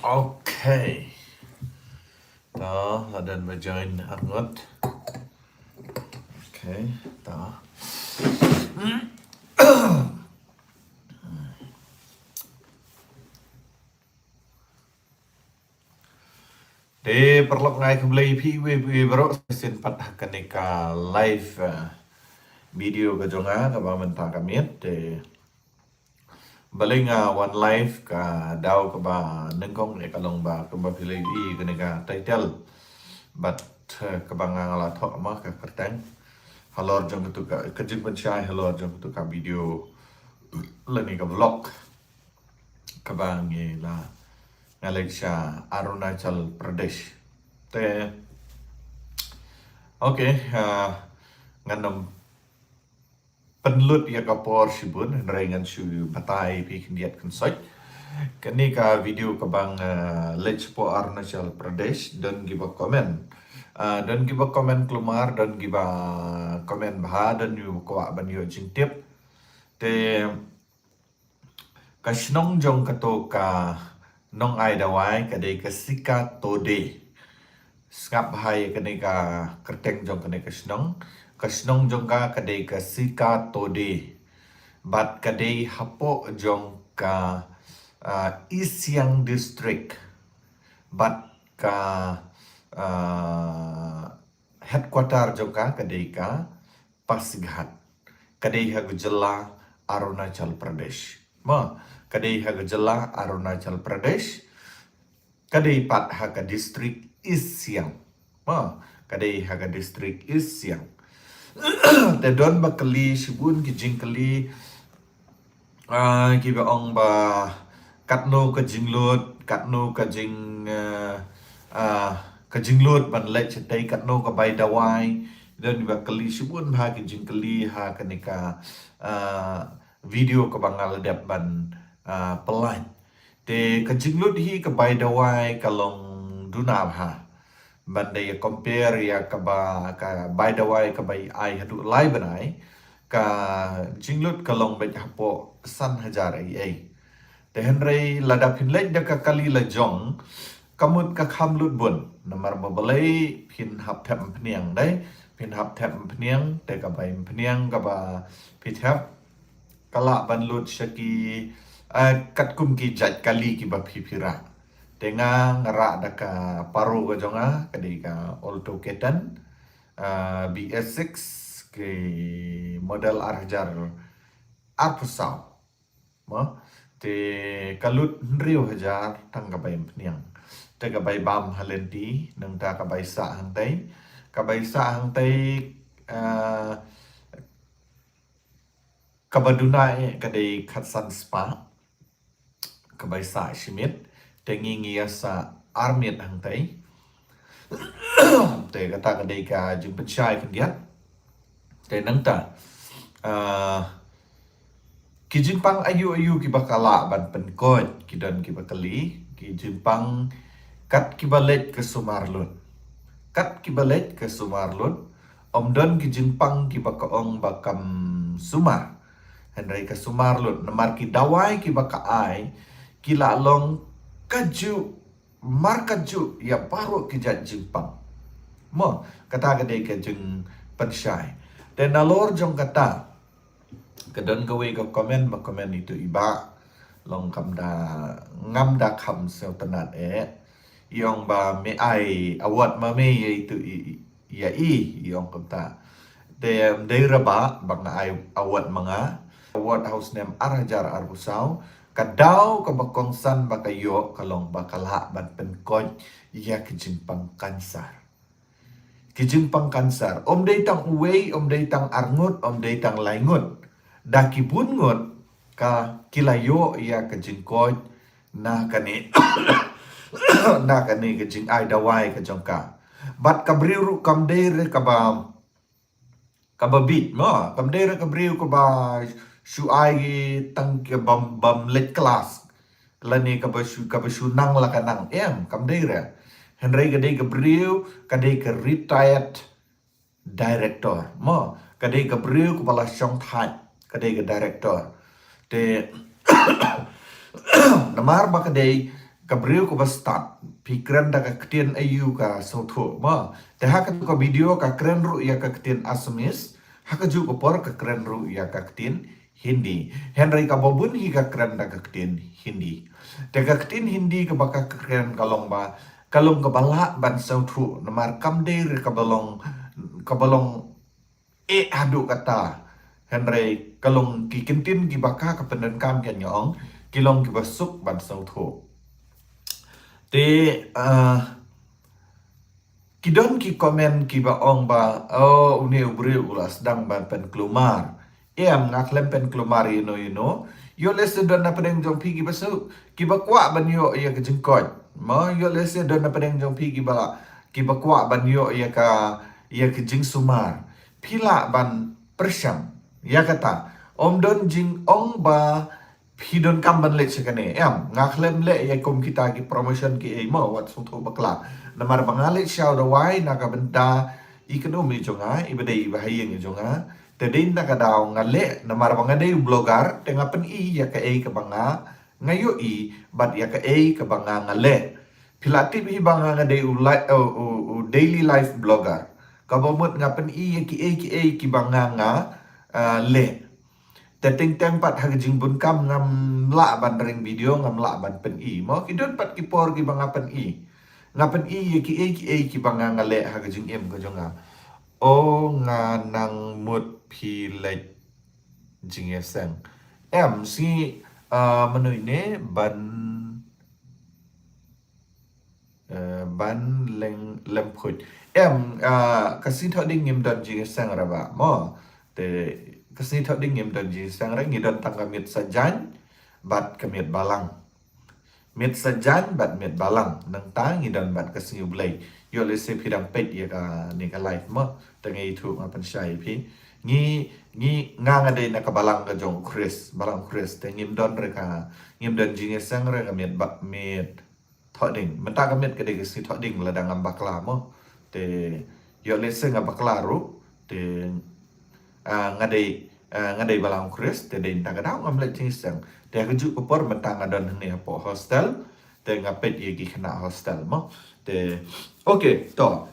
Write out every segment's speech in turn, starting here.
Okay. Da, ladan bajain hangat. Okay, da. De perlu ngai kembali pi bro sin patah kenika live video ke jonga ka ba mentang kamiet de balinga one live ka daw ka ba nengkong ne kalong ba ka ba pilih i kenika title but ka ba ngala thok ma ka kertang halor jong tu ka kejip pencai halor jong tu ka video leni ka vlog ka ba nge la Malaysia, Arunachal Pradesh. Te, okay, nganam penlut ya kapor sibun, rengan su batai pi kendiat kensoi. Kani ka video ka bang lech po Arunachal Pradesh dan giba komen. Dan giba komen kelumar dan giba komen bah dan yu kwa ban yu jingtip. Te kasnong jong kato ka nong ai dawai kadai ka sika tode skap hai kadai ka kerteng jong kadai kasnong jong ka kadai ka sika tode bat kadai hapo jong ka Isyang district bat ka headquarter jong ka kadai ka Pasighat kadai ha Gujala Arunachal Pradesh kadai ha Gujala Arunachal Pradesh kadai pat ha ka district Isyang kadai ha ka district Isyang te don ba kali sibun ki jingkali ki ba ong ba katno ka jinglut katno ka jing ka jinglut ban le chetai katno ka bai dawai dan ba kali sibun ha ki jingkali ha kanika video ka bangal dep ban pelan te ka jinglut hi ka bai dawai kalong dunab ha bandai compare ya ka ba ka bai dawai ka bai ai hadu lai banai ka jinglut kalong bai hapo san hajar ai te henrei lada pinlek da ka kali la jong kamut ka khamlut bun namar babalai pin hap them pniang dai pin hap them pniang te ka bai pniang ka ba pithap kala ban lut shaki kat kum ki jat kali ki ba phipira tenga ngara da ka paru ka jonga kadi ka alto ketan BS6 ke model arjar arpusau mo te kalut nriu hajar tang ka bai pniang te ka bai bam halenti nang ta ka bai sa hang tai ka bai sa hang tai kabadunai kadai khatsan spa kabai sa shimit tengi ngia sa armit hang tai te kata kadai ka jing pechai kendiat te nang ta ki jimpang ayu ki bakala ban penkot ki dan ki bakali ki jimpang kat ki balet ke sumarlut kat ki balet ke sumarlut om don ki jimpang ki bakaong bakam sumar Henry ka sumarlut namar ki dawai ki baka ai ki lalong kaju mar kaju ya paru ki jat jimpang mo kata kadai ka jeng pensyai dan nalor jong kata kadon gawe ka komen ba komen itu iba long kam da ngam da kham sel tanat yong ba me ai awat ma me itu ya yong kata de raba bang ai awat mga awat house name arajar arbusau kadau ka bakongsan bakayo kalong bakala ban penkoj ya kijimpang kansar kijimpang kansar om dei tang uwei om dei tang arngut om dei tang laingut daki bungut ka kilayo ya kijingkoj na kani na kani kijing ai dawai ka jongka bat kabriru kamdere ka ba kababit mo kamdere kabriu ka ba shu ai tang ke bam let class lani ka ba shu nang la kanang kamdere henry gadai gabriel kadai ka retired director mo kadai gabriel ko bala syong thai kadai ka director te namar ba kadai kabriu ko bastat pikran da ka ktien ayu ka sotho ma te haka ko video ka kren ru ya ka ktien asmis haka ju ko por ka kren ru ya ka ktien Hindi Henry ka bobun hi ka kren da ka ktien Hindi te ka ktien Hindi ka baka ka kren kalong ba kalong ka bala ban sotho namar kam de ka balong adu kata Henry kalong ki kentin ki baka ka penen kam kan yong kilong ki basuk ban sotho te kidon ki komen ki ba ong ba uni ubri ulas dang ban pen klumar ngak lem pen klumar yo lese don na pedeng jong pi ki basu ki ba kwa ban yo ya ke jengkot ma yo lese don na pedeng jong pi ki ba kwa ban yo ya ke jing sumar pila ban persyam ya kata om don jing ong ba Pidon kamban le sekane ngaklem le ya kom kita ki promotion ki mo wat suto bakla namar bangale siaw da wai na ka benta ekonomi jonga ibadai bahayeng jonga tedin na ka daw ngale namar bangade blogger tenga pen ya ka ka banga ngayo bat ya ka ka banga ngale pilati bi banga ngade daily life blogger kabomot ngapen ya ki banga nga le Teting tempat hag jing bun kam ngam la ban ring video ngam la ban pen mo kidon pat ki por ki banga pen ngapen ye ki banga ngale hag jing em ko jonga nga nang mut pi le jing yeseng si menu ini ban lem khut kasi thoding ngim dan jing yeseng raba mo te kasi thoding ngim dan jing sang ra ngidon tang kamit sajan bat kamit balang mit sajan bat mit balang nang ta ngidon bat kasi ublay yo le se phidang pet ya ka ni ka life mo tangai thu ma pan shai phi ngi nga de na ka balang ka jong balang chris te ngim don re ka ngim dan jing sang ra ka mit thoding menta kamit ka de kasi thoding la dang bakla mo te yo le se nga bakla ru te ngadai balang kris te den tagadau ngam le chisang te keju popor mentang adon ni po hostel te ngapet ye ki kena hostel mo te okay to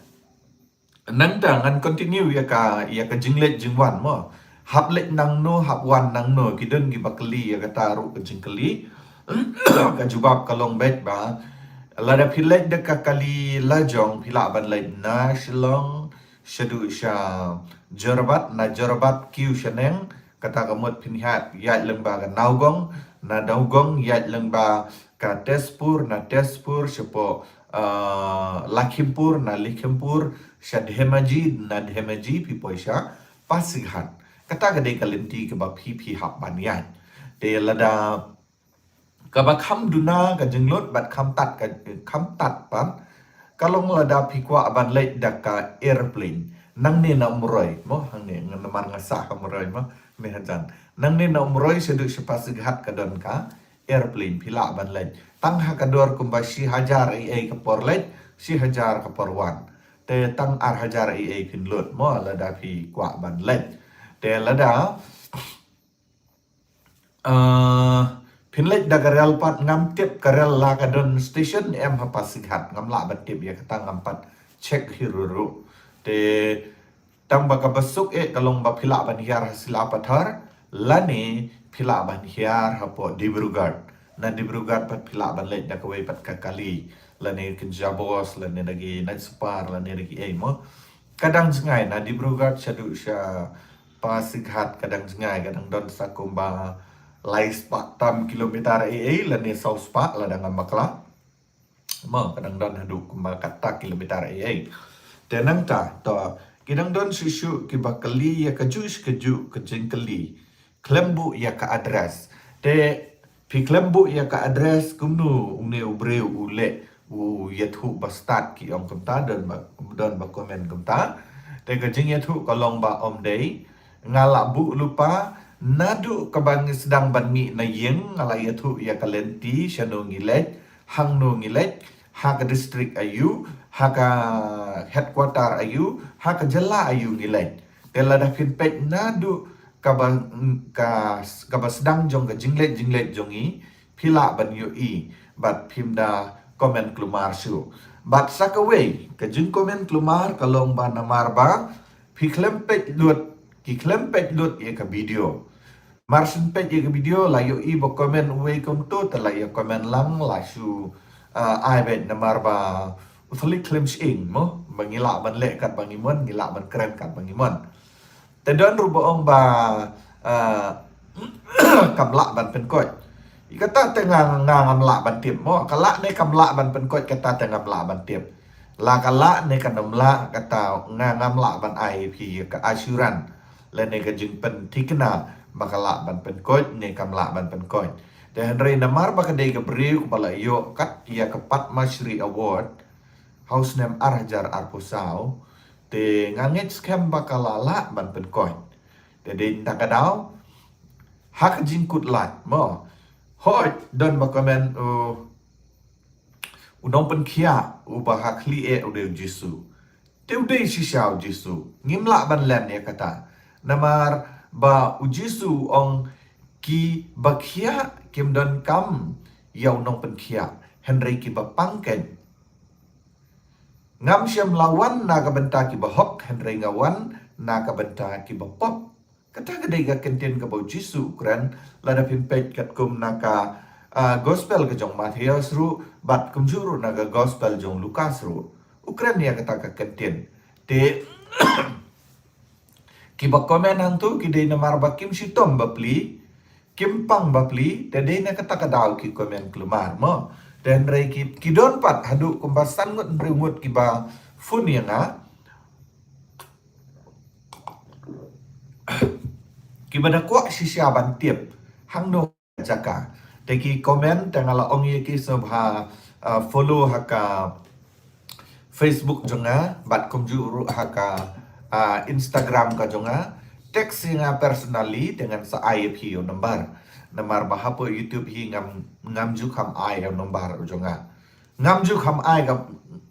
nang ngan continue ya ka jinglet jingwan mo hap le nang no hap wan nang no kidon ki bakli ya ka taru ke jingkeli ka jubab kalong bet ba lada pilek de ka kali lajong pila ban le na shilong Shadu sha jorbat kiu shaneng kata kamut pinhat yat lemba naugong na naugong yat lemba ka tespur shapo Lakhimpur na Lakhimpur shadhemaji na dhemaji pipoisha Pasighat kata gade kalinti ke ba pi hap banyan te lada ka ba kham duna ka jenglot bat kham tat pam kalong lada pikwa aban late daka airplane nang ne na umroy mo hang ne ngamar ngasa umroy mo mehajan nang ne na umroy sedu Pasighat kadon ka airplane pila aban late tang hakador kumba 1000 ka por late 1000 ka por wan te tang 1000 pinlut mo lada pikwa aban late te lada Pinlet da karel pat ngam tip karel la kadon station Pasighat ngam la bat tip ya kata ngam pat check hiruru te tang baka basuk kalong ba pila ban hiar hasila pathar lani pila ban hiar hapo Dibrugarh na Dibrugarh pat pila ban let da kawai pat kakali lani Kinjabos lani lagi Natsupar lani lagi mo kadang jengai na Dibrugarh syadu sya Pasighat kadang jengai kadang don sakumba lais pak tam kilometer lani saus pak ladang makla mo kadang don hadu kumba kata kilometer tenang ta to kidang don susu ki bakali ya keju kejengkeli klembu ya ka address te pi klembu ya ka address kumnu une ubreu ule yathu bastat ki ong kamta don ba komen kamta te kejeng yathu kalong ba om day ngala bu lupa nadu kabang sedang banmi na yeng ngala yathu ya kalenti syano ngilet hang no ngilet haka district ayu haka headquarter ayu haka jala ayu ngilet tela da pet nadu kaba sedang jong ka jinglet jongi pila ban yu bat pimda komen kelumar su bat sakaway kajun komen kelumar kalong ba namar ba pi klempet lut ye ka video marsin pet ye ka video la yo i bo komen we kom to ta la yo komen lang la su ai bet namar ba uthlik klims ing mo bangila ban le kat bangimon ngila ban keren kat bangimon te don ru boong ba kamla ban pen kot ikata tengah ngam la ban tip mo kala ne kamla ban pen kot kata tengah la ban tip la kala ne kanam la kata ngam la ban ai pi ka asuran le ne ka jing pen tikna bakala ban pen kot ne kamla ban pen kot dan re namar ba kadai ka briu bala yo kat ia ka Padmashri Award house name arjar arpusau te ngangit scam bakala la ban pen kot jadi takadau hak jingkut lat mo hoi don bakamen udong pen kia ubah hak li e ude jisu te ude si xiao jisu ngimla ban len ya kata namar ba ujisu ong ki bakia kim don kam yau nong pen kia Henry ki ba pangken ngam siam lawan na ka benta ki ba hok Henry ngawan na ka benta ki ba pop kata kadai ga kenten ka bau jisu kran lada pimpet kat kum naka gospel ke jong Matius ru bat kum juru naga gospel jong Lukas ru ukran ya kata ka kenten te kiba komen hang tu kidai na marba kim sitom bapli kim pang bapli te dei na kata kadau ki komen kelumar mo dan rei ki don pat hadu kumbasan ngut bringut kiba fun yang kibada kwa sisya ban tiep hang no jaka teki komen tangala ong ye ki sobha follow haka Facebook jonga bat komju ru haka Instagram ka jonga teks nga personally dengan sa IF yo nambar bahapo YouTube hi ngam ju kham ai yo nambar jonga ngam ju kham ai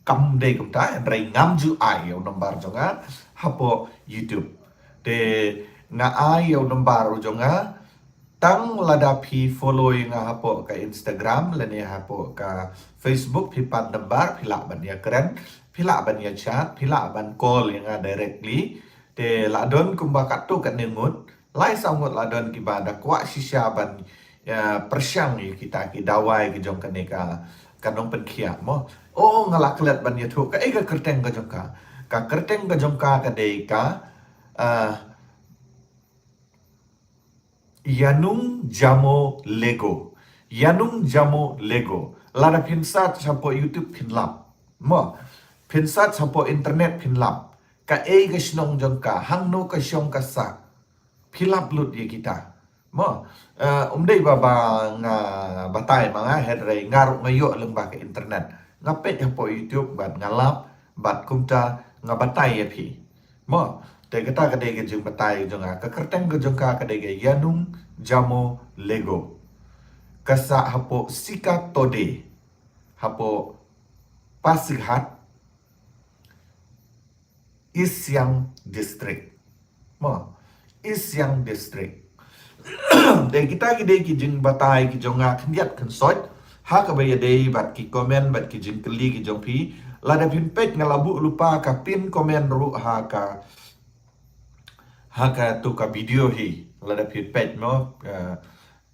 kam de kum ta rei ngam ju ai yo nambar jonga hapo YouTube te nga ayaw ng baro jonga tang ladapi follow nga hapo ka Instagram lani hapo ka Facebook pipan nambar pila ban ya keren pila ban ya chat pila ban call nga directly te ladon kumbakat tu kan nengut lai sangut ladon kibada kwa sisya ban persyang kita ki dawai ki jong kaneka kanong penkia mo ngalaklet ban ya tu ka ega kerteng ka jongka ka kerteng ka jongka ka deika Yanung Jamo Lego. Yanung Jamo Lego. Lada pinsat sampo YouTube pinlap. Mo. Pinsat sampo internet pinlap. Ka ga sinong jongka. Hang no ka siong ka sa. Pilap lut ye kita. Mo. Umday baba nga batay mga headray. Ngarok ngayo lang ba ka internet. Ngapit hapo YouTube bat ngalap. Bat kumta nga batay ye pi. Mo. Te kata kadai ke jung batai jonga ka kerteng ke jongka kadai ke Yanung Jamo Lego kasa hapo Sika Tode hapo Pasighat Isyang District mo Isyang District de kita kadai ke jung batai ke jonga khndiat khansot ha ka bay dei bat ki comment bat ki jing kli ki jong pi lada pin pet ngalabu lupa ka pin comment ru ha ka haka tu ka video hi lada pipet mo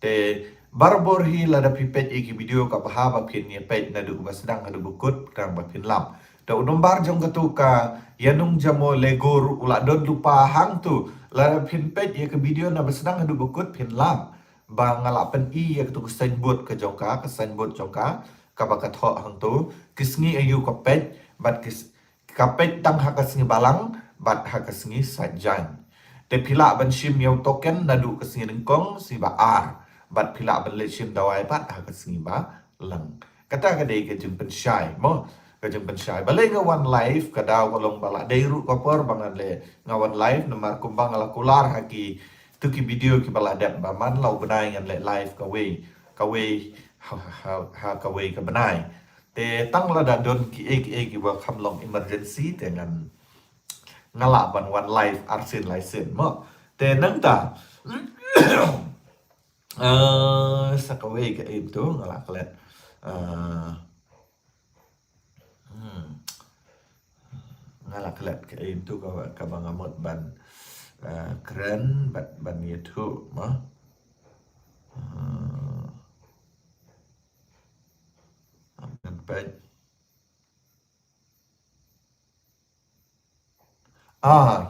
te barbor hi lada pipet iki video ka bahaba pin ye pet na du basdang adu bukut kang ba pin lam ta unombar jong ka tu ka Yanung Jamo Lego ula don lupa hang tu lada pin pet ye ka video na basdang adu bukut pin lam ba ngala pen i ye tu sen bot ka jongka ka sen bot jongka ka ba ka tho hang tu kisngi ayu ka pet bat kis ka pet tang hakas ngi balang bat hakas ngi sajang te pila ban sim yang token nadu ke singi nengkong si ba ar bat pila ban le sim dawai pat ha ke singi ba lang kata ka dei ke jeng pensyai mo ke jeng pensyai balai nga one life ka daw kolong bala dei ru ka por bangan le nga one life namar kumbang ala kular haki tu ki video ki bala dep ba man lau benai ngan le live ka we ha ka we ka benai te tang la da don ki ki ba khamlong emergency dengan ngalaban one life arsin license mo te nang ta sakaway ka itu ngalaklet uh, ngalak kelat ke itu ka bangamot ban keren ban yetu mah ban pet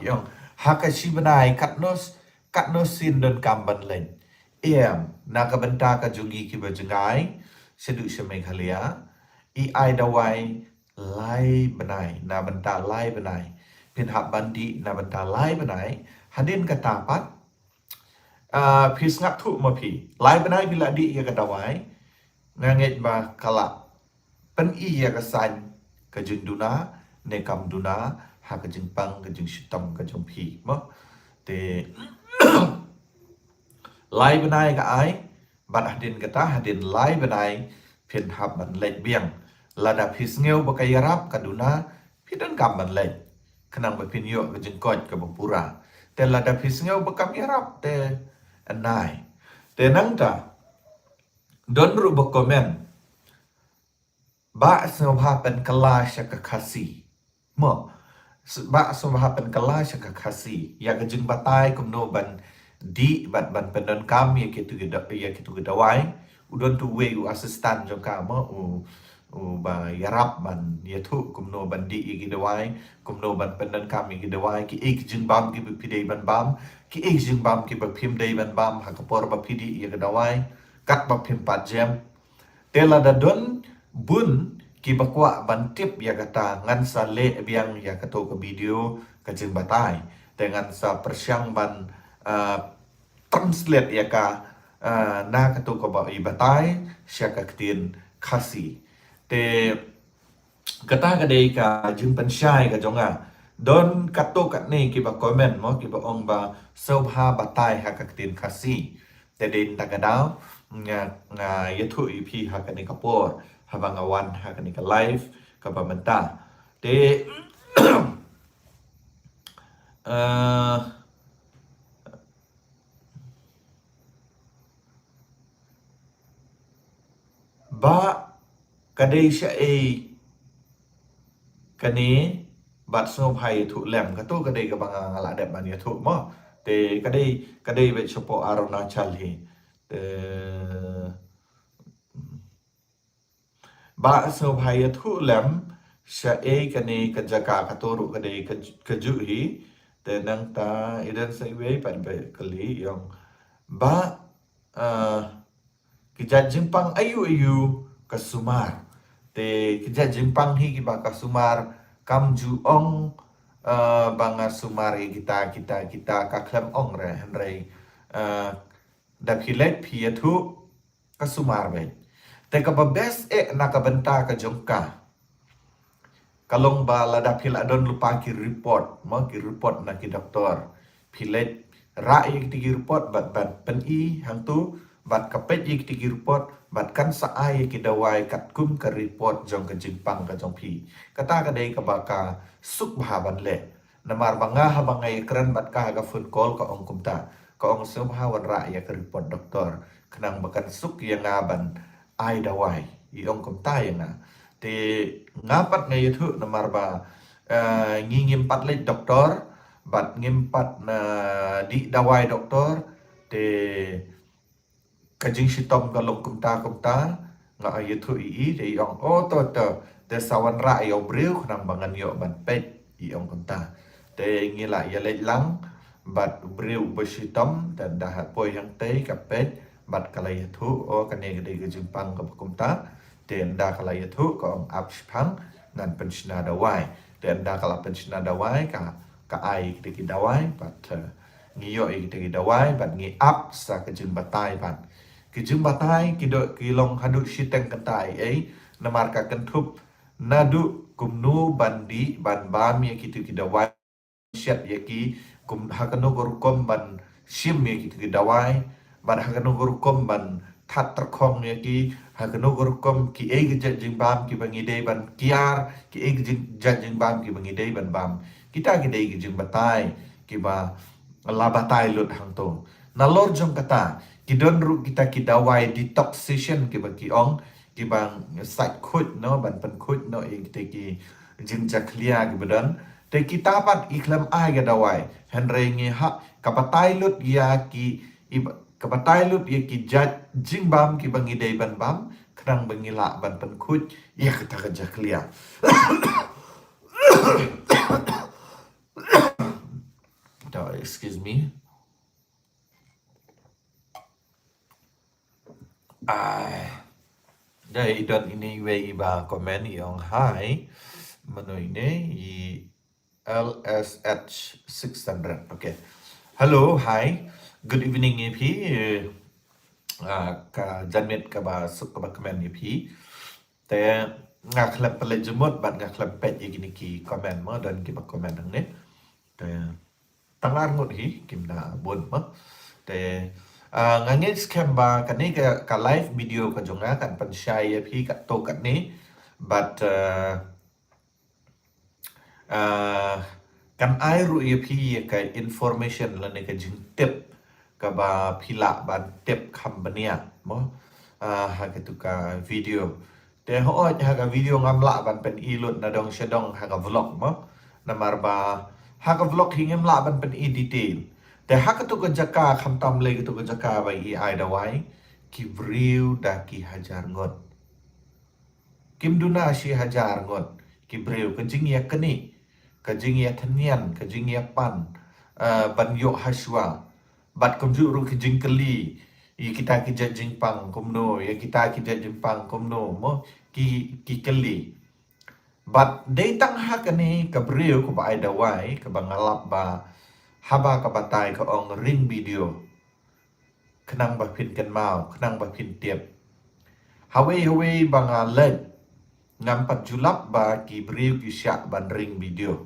yung hakashi benai katnos sin dan kamban len nakabenta ka jungi ki bajengai sedu semai khalia ai dawai lai benai na benta lai benai pin hab bandi na benta lai benai hadin katapat phis ngap thu ma phi lai benai bila di ya katawai nganget ba kala pen I ya kasan ka junduna ne kam duna ha ka jing pang ka jing shitam ka jong phi mo te lai benai ka ai bat hadin kata hadin lai benai phin hab ban lek biang lada phis ngeu ba ka yarap ka duna phidan kam ban lek kenang ba phin yo ka jing kot ka bapura te lada phis ngeu ba kam yarap te anai te nang ta don ru ba komen ba semua pen kelas ka kasi mo ba semua pen kelas ka kasi ya ka jing batai kum no ban di ban penon kam ya kitu gedawai udon tu we u asistan jong ka mo u ba yarap ban yetu kum no ban di gedawai kum no ban penon kam gedawai ki ek jing bam ki pidei ban bam ki ek jing bam ki ba phim dei ban bam ha ka por ba pidi ya gedawai kat ba phim pat jam tela da don bun ki bakwa bantip ya kata ngan sa le biang ya kato ke video ka jing batai dengan sa persyang ban translate ya ka na kato ko ba ibatai sya ka ktin khasi te kata ka dei ka jing pensyai ka jonga don kato kat ni ki ba comment mo ki ba ong ba sobha batai ha ka ktin khasi te din tagadao nga yathu ipi ha ka ni kapor habang awan ha ka ni ka live ka pamenta te ba kadai sya kani bat snob hai thu lem ka to kadai ka bang ala dat ban yathu mo te kadai be chopo arona chal hi te ba snob hai yathu lem sya kani ka jaka ka toru kadai ka ju hi te nang ta idan sai we pan be kali yang ba kijat jimpang ayu kasumar te kijat jimpang hi ki ba kasumar kam ju ong banga sumar kita ka klem ong re henrei da philet phiathu kasumar be te ka ba best na ka benta ka jongka kalong ba lada phil adon lupa ki report mo ki report na ki doktor philet ra ki report bat pen I hang tu bat kapet ik tiki report bat kan sa ai ki dawai kat kum ka report jong ka jingpang ka jong phi kata ka dei ka baka suk bha ban le namar banga ha bangai kran bat ka ga phone call ka ong kumta ka ong so bha wan ra ya ka report doktor khnang bakan suk ya nga ban ai dawai I ong kumta ya na te ngapat ngai thu namar ba ngingim pat le doktor bat ngimpat na di dawai doktor te kajing shitom kalong kumta nga ayathu I de ong to te sawan ra yo breu nang bangan yo ban pet I ong kumta te ngila ya le lang bat breu beshitom dan dahat poi yang te kapet bat kalayathu o kane gede kajing pang ka kumta te nda kalayathu ko ong apshpang ngan penshna dawai te nda kala penshna dawai ka ai kiti dawai bat ngiyo kiti dawai bat ngi up sa kajing batai ban kijung batai kilong hadu shiteng kentai namar ka kentup nadu kumnu bandi ban bam ya kitu kidawai syat ya ki kum hakano gorukom ban shim ya kitu kidawai ban hakano gorukom ban that terkhong ya ki hakano gorukom ki gejat jing bam ki bangide ban kiar ki gejat jing bam ki bangide ban bam kita gidei kijung batai ki ba labatai lut hang to nalor jong kata kidon ru kita kidawai detoxation ki bagi ong ki bang sat khut no ban pen khut no ik te ki jing ja clear ki bedan te kita pat iklam ai ga dawai henry ngi ha kapatai lut ya ki kapatai lut ya ki jat jing bam ki bangi dei ban bam krang bangi la ban pen khut ya kita ga ja clear excuse me. Dai don ini we iba komen yang hai menu ini i LSH 600. Okay. Hello, hi. Good evening EP. Ka janmet ka ba suk ka ba komen EP. Te ngak klep pele jemut bat ngak klep pet ye gini ki komen mo dan ki ba komen nang ne. Te tangar ngut hi kim da bon mo. Te ngangin scam ba kan ni ka live video ka jonga kan pan share EP ka to kan ni but kan ai ru EP ka information la ne ka jing tip ka ba phila ban tip company mo ha ka tu ka video te ho ha ka video ngamla ban pen ilut na dong shadong ha ka vlog mo na marba ha ka vlog hingem la ban pen i detail te ha ka tu ka jaka kham tam le ka tu ka jaka ba i ai da wai ki vriu da ki hajar ngot kim duna shi hajar ngot ki vriu ka jing ya kani ka jing ya thanian ka jing ya pan ban yo haswa bat komju ru ki jing kali i kita ki jing pang komno ya kita ki jing pang komno mo ki kali but day tang ha kani ka vriu ko ba ai da wai ka bangalap ba haba ka batai ka ong ring video kenang ba pin kan mau kenang ba pin tiep hawe banga led ngam pat julap ba ki briu ki syak ban ring video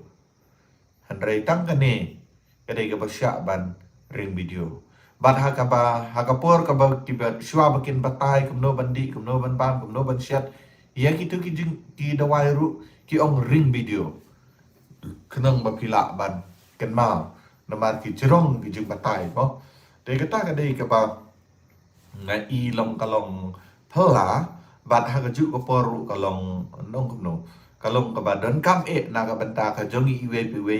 handrai tang kane kadai ka ba syak ban ring video bat ha ka por ka ba ki ba shwa ba kin batai kumno bandi kumno ban bam kumno ban syat ya kitu ki jing ki dawai ru ki ong ring video kenang ba pila ban kan mau namar ki jerong ki jing batai mo te kata kadai ka ba na i long kalong phela bat ha ka ju ko poru kalong nong kumno kalong ka ba don kam na ka banta ka jongi iwe piwe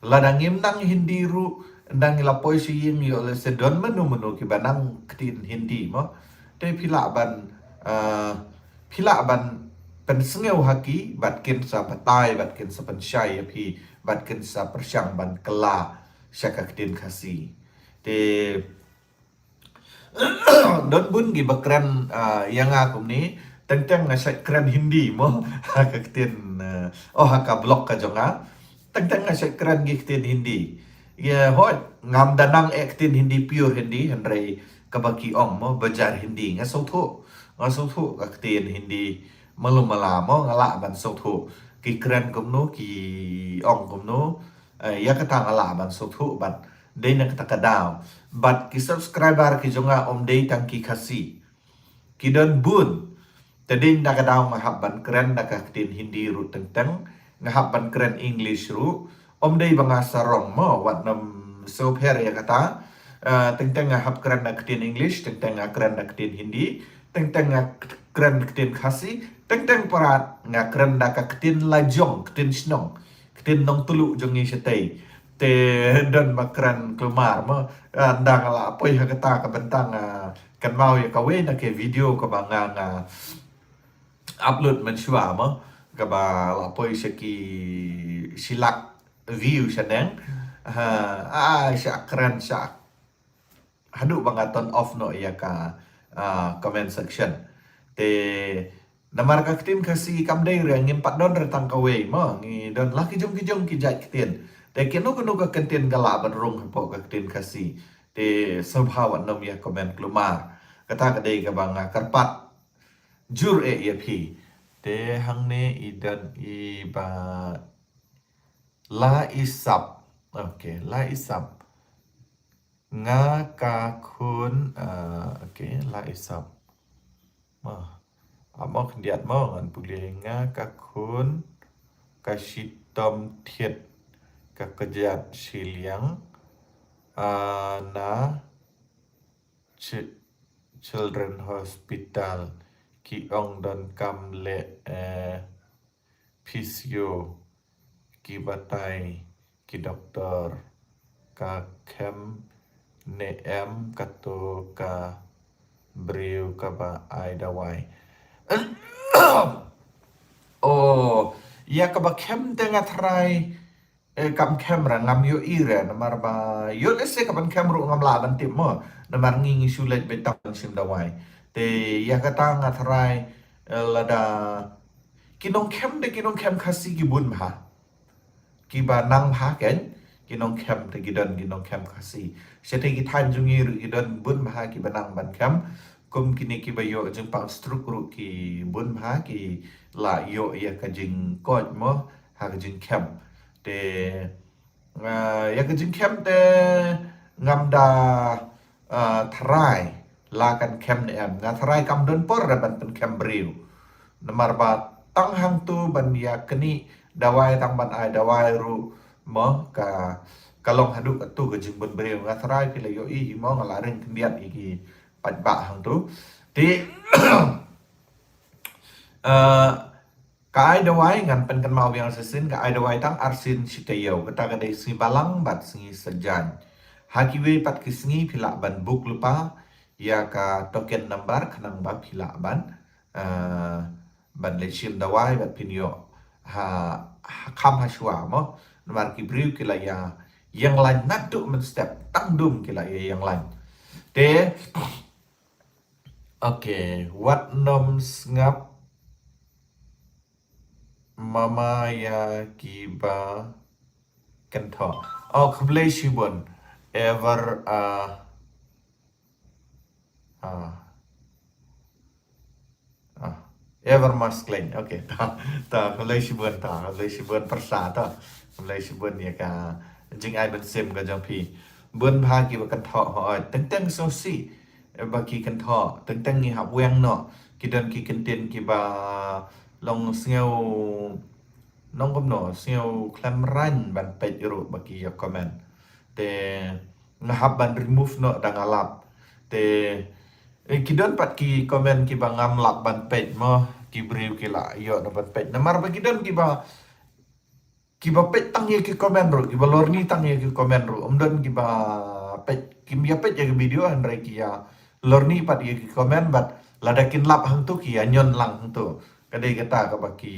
ladangim nang hindi ru ndang la poisi ying yo le se don menu ki banang ktin hindi mo te phila ban pen sengeu haki bat kin sa batai bat kin sa pen syai api bat kin sa persyang ban kela syaka ktin khasi te don bun gi bakran yang aku ni tentang ngasai keren hindi mo hakaktin haka blog ka jonga tentang ngasai keren gi ktin hindi ya hot ngam danang ektin hindi pure hindi henry kabaki ong mo bajar hindi ngasau thu ka ktin hindi malumala mo ngala ban sau thu ki keren kumno ki ong kumno ya kata ngala ban sau thu ban day na kata kadaw but ki subscriber ki jonga om day tang ki khasi ki don bun tadin na kadaw ngahap ban keren na kaktin hindi ru tentang ngahap ban keren english ru om day banga sarong mo wat nam so per ya kata tentang ngahap keren na kaktin english tentang keren na kaktin hindi tentang keren kaktin khasi tentang parat nga keren na kaktin lajong kaktin snong kaktin nong tulu jongi setay te don makran kelmar mo ndang la poi hakata ka bentang kan mau ya kawe na ke video ka banga upload man shwa mo ka ba la poi shaki silak view sadang sya keren sya hadu banga turn off no ya ka comment section te namar ka ktin kasi kamdai re ngim pat don retang kawe mo ngi don laki jong ki jai ktin te keno ka kenten gala ban rong po ka kten kasi te sabhawan nom ya komen klumar kata kadai ka bang karpat jur ya phi te hangne idan i ba la isap okay la isap nga ka kun okay la isap amok diat mo ngan pule nga ka kun kasitom thiet kakejat siliang na children hospital ki ong don kam le physio ki batai ki doktor ka kem ne em kato ka beriu ka ba ai dawai. Oh, ya ka ba kem tengah try kam camera ngam yo ire namar ba yo lese ka ban camera ngam la ban tim mo namar ngingi sulet betang sim dawai te ya kata ngatrai lada kinong kem khasi ki bun ha ki ba nang ha ken kinong kem te gidan kinong kem khasi sete ki than jungi ru gidan bun ha ki banang ban kem kum kini ki ba yo jeng pang strukru ki bun ha ki la yo ya ka jing kot mo ha ka jing kem te ya ka jing kem te ngam da tharai la kan kem ne em nga tharai kam don por ra ban pen kem briu nomor ba tang hang tu ban ya keni dawai tang ban ai dawai ru mo ka kalong hadu ka tu ka jing ban briu nga tharai ki la yo i mo ngala ren kendiat iki pat ba hang tu ti ka ai dawai ngan pen kan mau yang sesin ka ai dawai tang arsin sitayo kata ka dai si balang bat singi sejan hakiwe pat kisngi pila ban book lupa ya ka token number kanang ba pila ban ban lechim dawai bat pinyo ha kham ha shwa mo namar ki briu kila ya yang lain natu men step tangdum kila ya yang lain te okay what noms ngap mama ya kiba kento oh kable shibon ever ever masculine okay ta kable shibon persa ta kable shibon ya ka jing ai ben sem ga jang pi bun pha ki ba kan tho ho teng teng so si ba ki kan tho teng teng ni hap weng no ki dan ki kan ten ki ba long sngeu nong kom no sngeu klam ran ban pe ru ba ki ya comment te ngahap ban remove no dang alap te ki don pat ki comment ki ba ngam lap ban pe mo ki briu ki la yo no ban pe namar ba ki don ki ba pet tang ye ki komen ro ki ba lor ni tang ye ki komen ro don ki ba pet kim ya pet ye ki video an re ki ya lor ni pat ye ki komen bat ladakin lap hang tu ki ya nyon lang hang tu kadai kata ka ba ki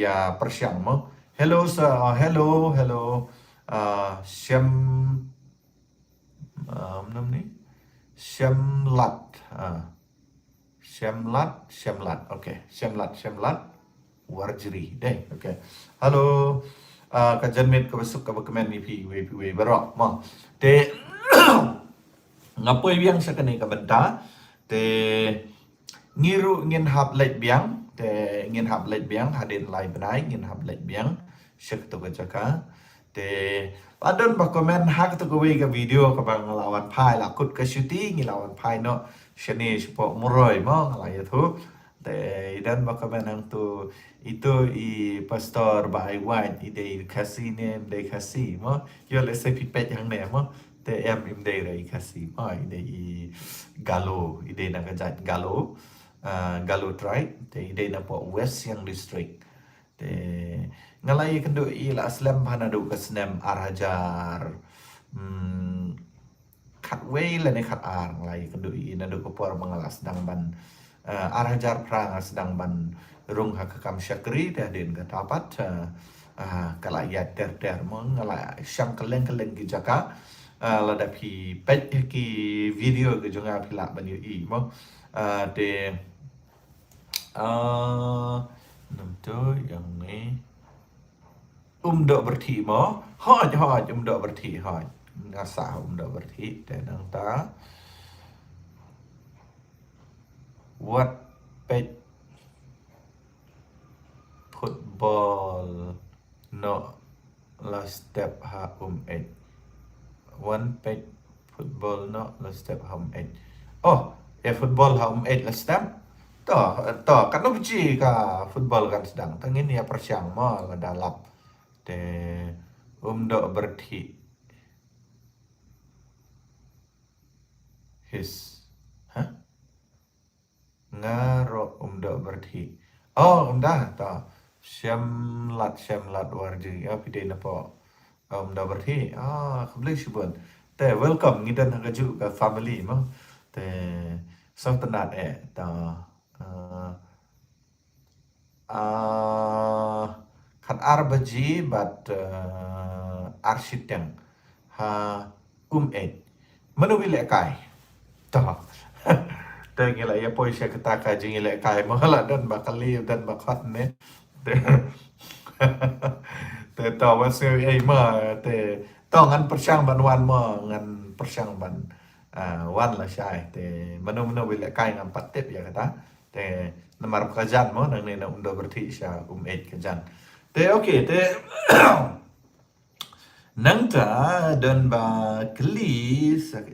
ya persyang mo hello sir hello syam nam ni syamlat syamlat okay syamlat warjri deh okay halo ka janmet ka besuk ka bekemen ni pi barok mo te ngapoi biang sa kanai ka benta te ngiru ngin hap let biang te ngin hap let biang hadin lai benai ngin hap let biang syek tu ka jaka te adon ba komen hak tu ka ka video ka bang lawan pai la kut ka shooting lawan pai no shani spo muroi mo ngala ya tu te dan ba komen hang tu itu i pastor ba ai wan i de kasi nem de kasi mo yo le se pipet yang ne mo te em im de re kasi mo i de i galo i de na kajat galo tribe te i de na po west yang district te ngalai kendo i la aslam panadu kasnem arajar khat wei la ne khat ar ngalai kendo i na do ko por mangalas dang ban arajar prang sedang ban rung hakam syakri dah din kata pat kala ya ter mong ngala syang keleng ki jaka lada pi pet ki video ke jonga pila ban yu i mo te nam tu yang ni dok berthi mo hoj dok berthi hoj ngasa dok berthi te nang ta what pet football no last step ha eight one pet football no last step ha eight oh football ha eight last step to kan no biji ka football kan sedang tangin ya persyang mo dalap te dok berthi his ngaro berarti. Oh, ta. Syamlat warji. Ya pide na po. Berarti. Kebelah sibun. Te welcome ngidan hagaju ka family mo. Te sang tenat ta. Uh, Kat arbaji but arsityang ha manu bile kai to te ngila ya poi sya ketaka jingile kai mahala dan bakali dan bakat ne te te to wasu ma te to ngan persyang ban wan mo ngan persyang ban wan la syai te manu bile kai ngam patip ya kata te namar kajan mo nang ne na undo berti sya kajan te okay te nang ta dan ba kli sak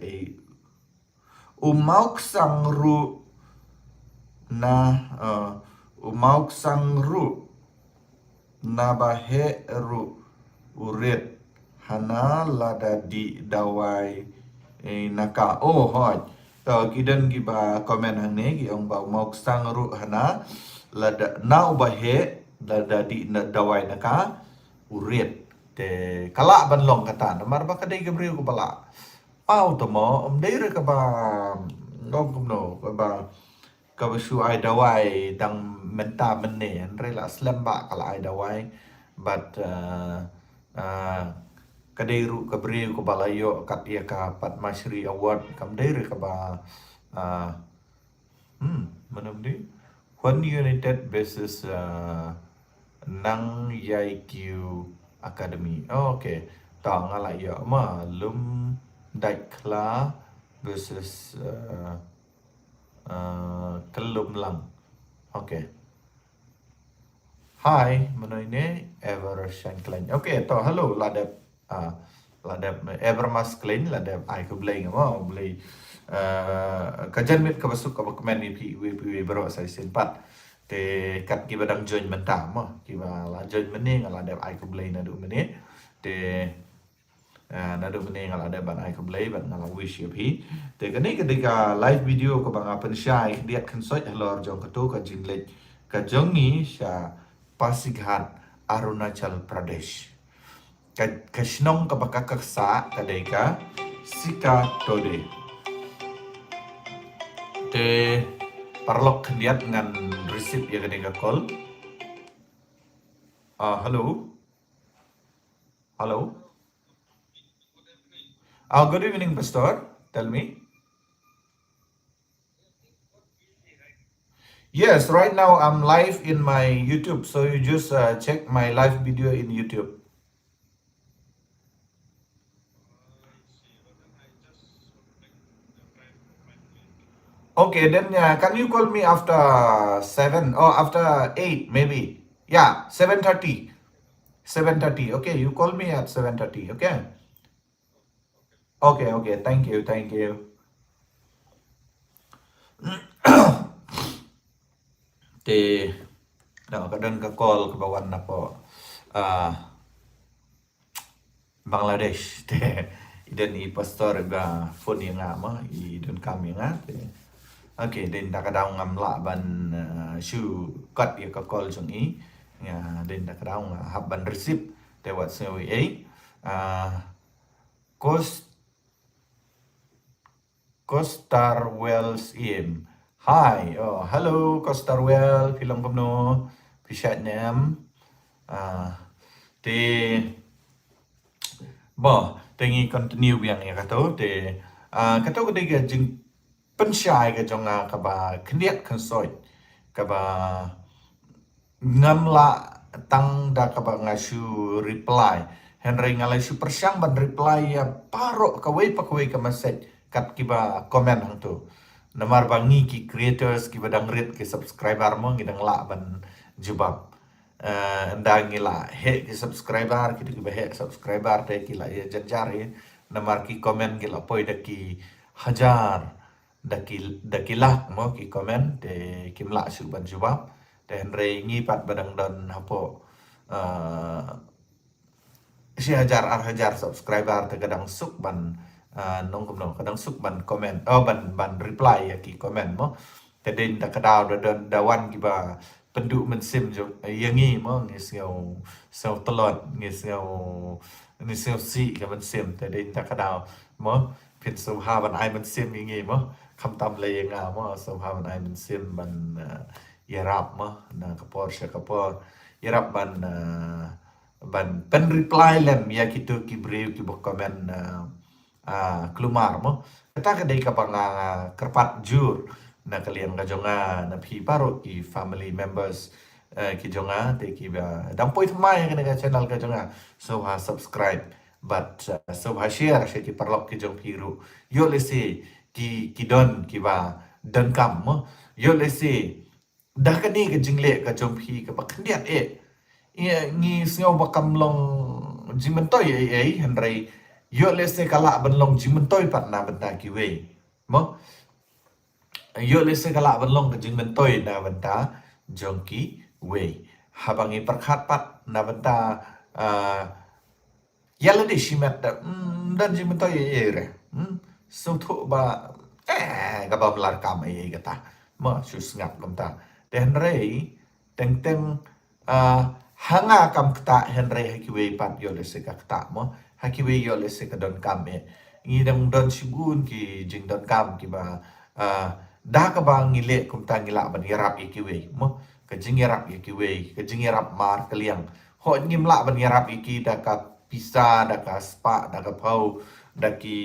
umauk sang ru na umauk sang ru na bahe ru urit hana lada di dawai naka hoi to kidan gi ba komen hang ne gi ong ba umauk sang ru hana lada na bahe lada di dawai naka urit te kala ban long kata namar ba kadai gabriel ko bala pau to mo dei re ka ba ngom kum no ka ba su ai dawai dang menta menne re la slam ba kala ai dawai but kadai ru gabriel ko bala yo kat ya ka Padma Shri award kam dei re ka ba manam di One United basis Nang Yai Q Academy. Okay. Ta ngala ya ma lum dai kla versus kelum lang. Okay. Hi, mana ini Ever Shine Clean. Okay, to hello ladap Ever Mas Clean ladap ai ko blay mo blay kajan mit ka basuk ka komen wi bro sai simpat te kat ki badang join mentah mo ki ba la join meni ngala ladap ai ko blay na du meni te na du meni ngala ladap ban ai ko blay ban ngala wish you pi te kani ketika live video ko bang apen syai diat kan soi helor jong ka tu ka jinglek ka jongi sya Pasighat Arunachal Pradesh kashnong kabakakaksa kadeka sika tode te parlok kendiat ngan receipt ya kadeka call hello good evening pastor, tell me. Yes, right now I'm live in my YouTube, so you just check my live video in YouTube. Okay, then can you call me after 7 or after 8 maybe? Yeah, 7:30. 7:30. Okay, you call me at 7:30. Okay. Okay. Thank you. Te kadang ka call ke bawan na po Bangladesh te idan i pastor ga phone yang mo idan kami nga te okay den da kadang ngam la ban shu kat ya ka call jong i nga den da kadang hab ban receipt te wat se wi Costar Wells im. Hi, hello Costar Well, film kumno pisat nem. Te tengi continue yang ya kato te kato ko diga jing pensyai ka jong ka ba kniat kan soi ka ba ngamla tang da ka ba ngasu reply Henry ngalai su persyang ban reply ya paro ka ka message kat kiba komen hang tu namar bangi ki creators kiba dang rit ki subscriber mo ngidang la ban jubab ndang ila he ki subscriber ki kiba he subscriber te ki la ya janjari namar ki komen ki la poi daki hajar daki lak mo ki komen te kimla su ban jubab te Henry ngi pat badang don hapo si hajar subscriber te kadang suk ban nong kadang suk ban komen ban reply ya ki komen mo tadin da kadau da dawan kiba penduk mensim jo yangi mo ngisau telot ngisau si ka mensim tadin da kadau mo pin so haban ai mensim yangi mo kam tam le nga mo so haban ai mensim ban yarap mo na kapor sya kapor yarap ban pen reply lem ya kitu ki brew ki bo komen klumar mo kata kadai ka panga kerpat jur na kalian ka jonga na phi paro ki family members ki jonga te ki ba dam poi thmai ka channel ka jonga so ha subscribe but so ha share she ki parlok ki jong piru yo le se ki don ki ba don kam mo yo le se dah ka ni ka jingle ka jong phi ka ba khndiat ngi sngo ba kam long jimentoy henry yo le se kala ban long jimentoy pat na ban ta ki we mo yo le se kala ban long ka jimentoy na ban ta jong ki we habangi perkhat pat na ban ta yalla di shimet da dan jimentoy re so thu ba ka ba lar kam kata mo sus ngap kam ta henry teng hanga kam kta henry hakiwe pat yo le se ka kta mo hakiwe yo le se ka don kam ngi dang don sibun ki jing don kam ki ba da ka ba ngile kum ta ngila ban yarap ikiwe mo ka jing yarap ikiwe ka jing yarap mar kaliang ho ngim la ban yarap iki da ka pisa da ka spa da ka pau da ki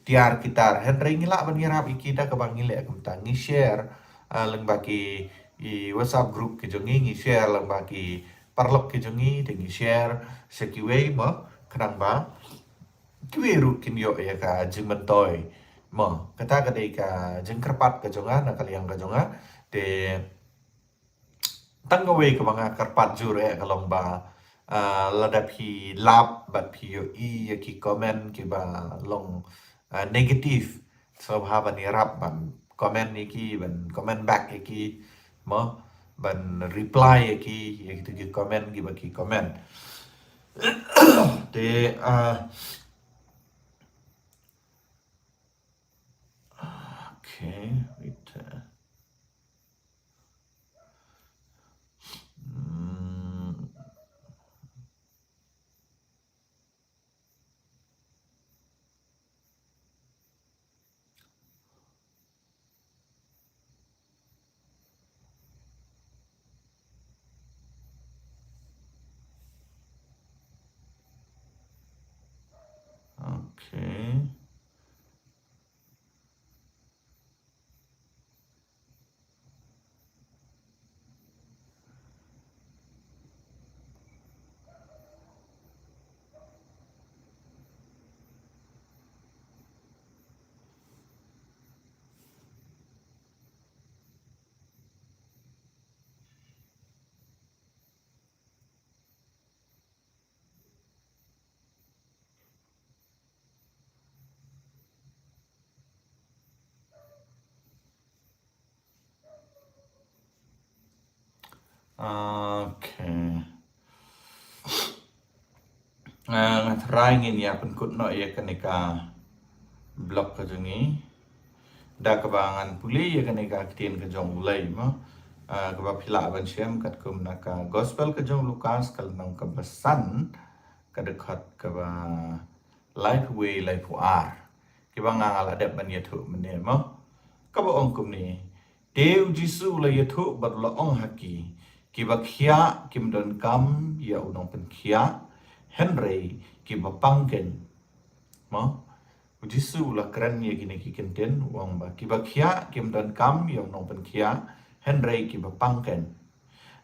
tiar kitar henry ngila ban yarap iki da ka ba ngile kum ta ngi share leng ba ki i WhatsApp group ki jongi ngi share lang ba ki parlok ki jongi te ngi share sekiwe mo kanang ba kiwe ru kin yo ya ka jing mentoy mo kata ka dei ka jing kerpat ka jonga na kaliang ka jonga te tanggawe ka mga kerpat jure kalong ba ladap hi lap bat pi yo ya ki comment ki ba long negative so haban ni rap ban comment ni ki ban comment back ki mo ban reply ki ya gitu ki comment ki ba ki comment te okay wait okay okay try ngin ya pun kut no ya kanika blog ka jongi da kabangan puli ya kanika kitien ka jong mulai mo kaba phila ban shem kat kum na ka gospel ka jong Lukas kal nang ka basan ka dekhat ka ba life way life ar kiba nga ala dep ban ya thu mene mo ka ba ong kum ni Deu Jisu la ya thu bat la ong haki kiba khia kim don kam ya unong pen khia Henry kiba pangken mo Jisu la keren ya gini kikenten wang ba kiba khia kim don kam ya unong pen khia Henry kiba pangken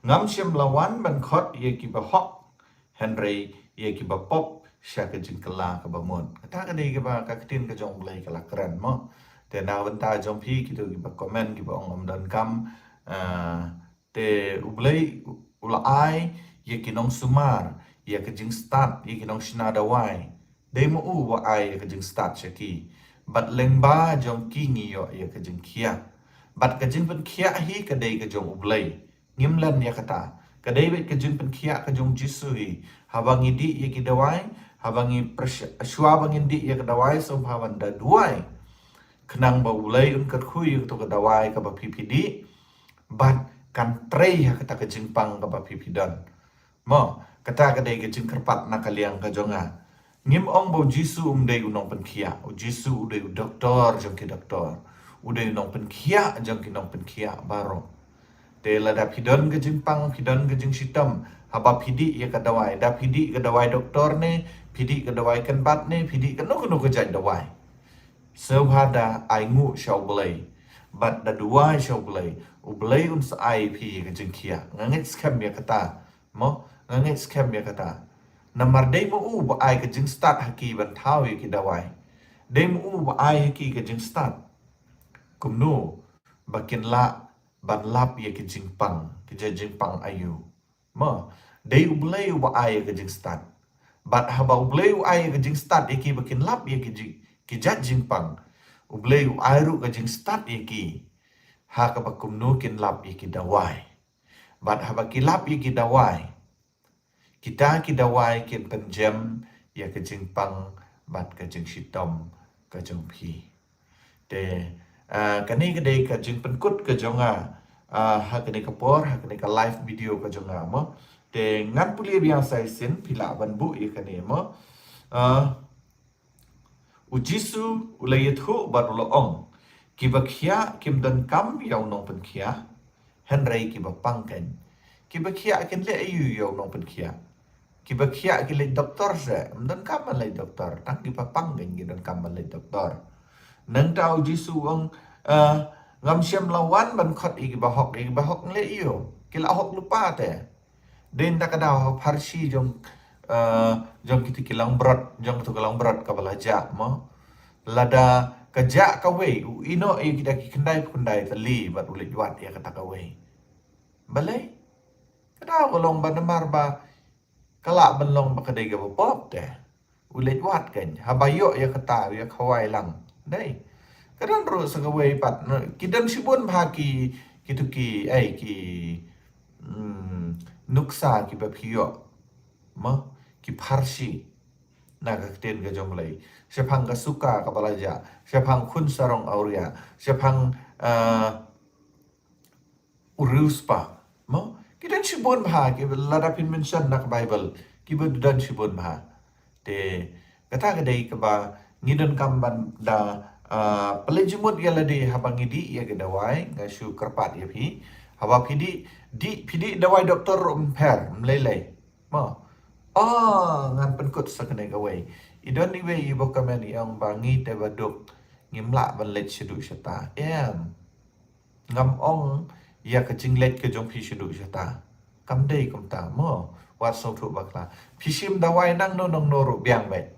ngam shem lawan ban khot ya kiba hok Henry ya kiba pop sya ka jingkala ka ba mon kata ka dei kiba ka kitin ka jong blai kala keren mo te na benta jong phi kitu kiba comment kiba ong don kam te ublai ula ai ya kinong sumar ya ka jing start ya kinong shinada wai dei mo u wa ai ya ka jing start shaki bat lengba jong kingi yo ya ka jing khia bat ka jing pen khia hi ka dei ka jong ublai ngimlan ya kata ka dei bet ka jing pen khia ka jong jisu hi habangi di ya ki dawai habangi shwa bangin di ya ka dawai so hawan da duai kenang ba ulai un kat khui to ka dawai ka ba PPD bat kan trei ha kata ka jingpang ka ba PPDan mo kata ka dei ka jing kerpat na kaliang ka jonga ngim ong bo jisu dei unong pen kia o jisu dei doktor jong ki doktor udai unong pen kia jong ki nong pen kia baro te la da pidon ke jingpang pidon ke jing sitam haba pidi ya ka dawai da pidi ka dawai doktor ne pidi ka dawai kan bat ne pidi ka no ka jai dawai so hada ai ngu shau blai but da duai shau blai u blai un sa ai pi ka jing kia ngangit scam ya kata mo ngangit scam ya kata namar dei mo u ba ai ka jing start haki ban thau ya ki dawai dei mo u ba ai haki ka jing start kumnu bakin la ban lap ya ki jingpang ki jingpang ayu ma dei ublei u ba ai ka jing start bat haba ublei u ai ka jing start iki bakin lap ya ki jingpang ublei u ai ru ka jing start iki ha ka bakum nu kin lap ya ki dawai bat haba ki lap ya ki dawai kita ki dawai kin penjem ya ka jingpang bat ka jing sitom ka jong pi te kani kedai ka jing penkut ke jonga ha kedai ka por ha kedai ka live video ka jonga mo te ngan puli biang sai sin pila ban bu ye kani mo ujisu ulai thu bar lo ong ki bakhia kim dan kam yaw nong pen khia henrei ki ba pangken ki bakhia ken le ayu yaw nong pen khia ki bakhia ki le doktor se dan kam le doktor tang ki pa pangken ki dan kam le doktor nang tau jisu ang ngam siam lawan ban khot ik ba hok le iyo kila hok lupa te den ta kada hok farsi jong jong kiti kilang berat jong tu kilang berat ka balaja mo lada kaja ka we ino i kita ki kendai tali bat ulit wat ya kata ka we balai kada ko long ban mar ba kala ban long ba kadai ga pop te ulit wat kan habayo ya kata ya khawai lang dai kadang ro sa gawai pat kidan sibun bha ki tuki ai ki nuksa ki baphiyo ma ki farsi na ka ten ga jonglai sepang ga suka ka balaja sepang khun sarong auria sepang uruspa ma kidan sibun bha ki ladapin mention na ka bible ki dan sibun bha te kata ga dai ka ba ngidan kamban da pelejimut ya ladi habang idi ya gedawai ngasu kerpat ya pi haba pidi dawai doktor umper mlelai ma ngan penkut sakane gawai idon ni we ibo kamen yang bangi te baduk ngimla ban let sedu seta ngam ong ya kecing let ke jong pi sedu seta kam dei kum ta mo wat so thu bakla pisim dawai nang no nong noru biang bet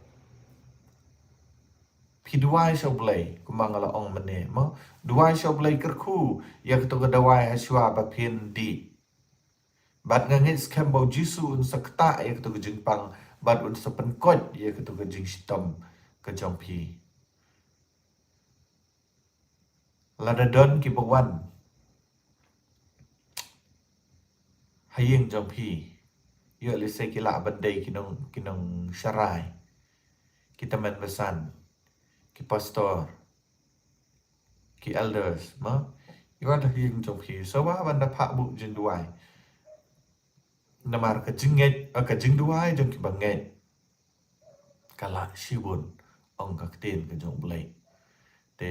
pi duai so blai kumangala ong mene mo duai so blai kerku ya ketu dawai aswa ba pin di bat ngangit skembo jisu un sakta ya ketu jingpang bat un sepenkot ya ketu jing sitom ke jong pi lada don ki bawan hayeng jong pi yo le se kila bandai kinong syarai kita men besan ki pastor ki elders ma iwan dah yang jong pi so ba banda pak bu jing duai namar ka jinget ka jing duai jong ki banget kala sibun ong ka ten ka jong blai te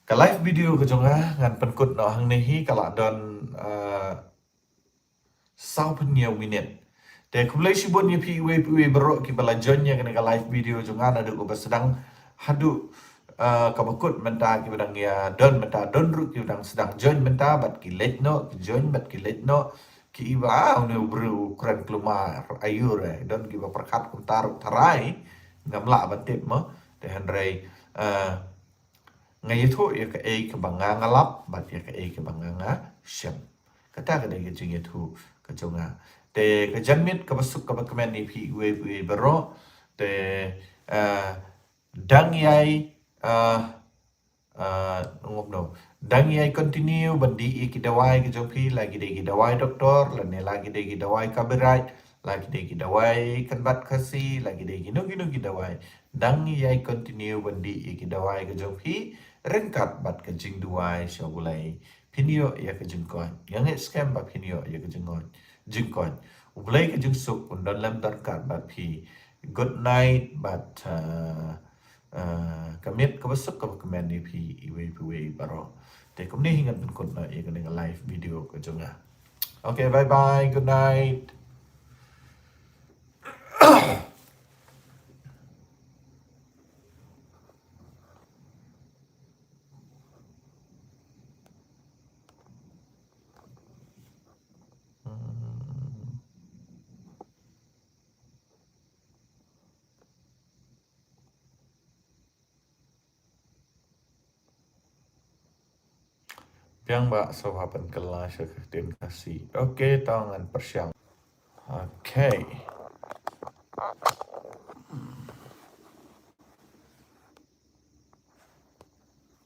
ka live video ka jong ngan penkut no hang nehi kala don sau penyew minit te kumlai sibun ye pi we berok ki bala jonnya kena live video jongan ada ko sedang hadu kabakut menta ki badang ya don menta don ru ki badang sedang join menta bat ki let no ki join bat ki let no ki iba unu bru kran klumar ayur don ki ba perkat kum taru tarai ngamla batip mo te henrei ngai thu ya ka e ka banga ngalap bat ya ka e ka banga syam kata ka dai jing thu ka jonga te ka janmit ka basuk ka bakmen ni pi we bero te dang yai ngop no dang yai continue bandi ki dawai ki jong pi lagi de ki dawai doktor la ne lagi de ki dawai kaberai lagi deh kita wai kan bat kasi lagi deh gino kita wai dang yai continue bandi kita wai ke jompi rengkat bat ke jing duai sya bulai pinio ya ke jengkon yang scam bat pinio ya ke jengkon ulai ke jeng suk pun dalam darkat bat pi good night bat kamit ka besok ka kemen ni pi iwe baro te kum ni hingat bin kun na ya ke live video ke jonga. Okay, bye bye, good night. Piang ba sawapan kelas ya terima kasih. Oke, tangan persiang. Oke.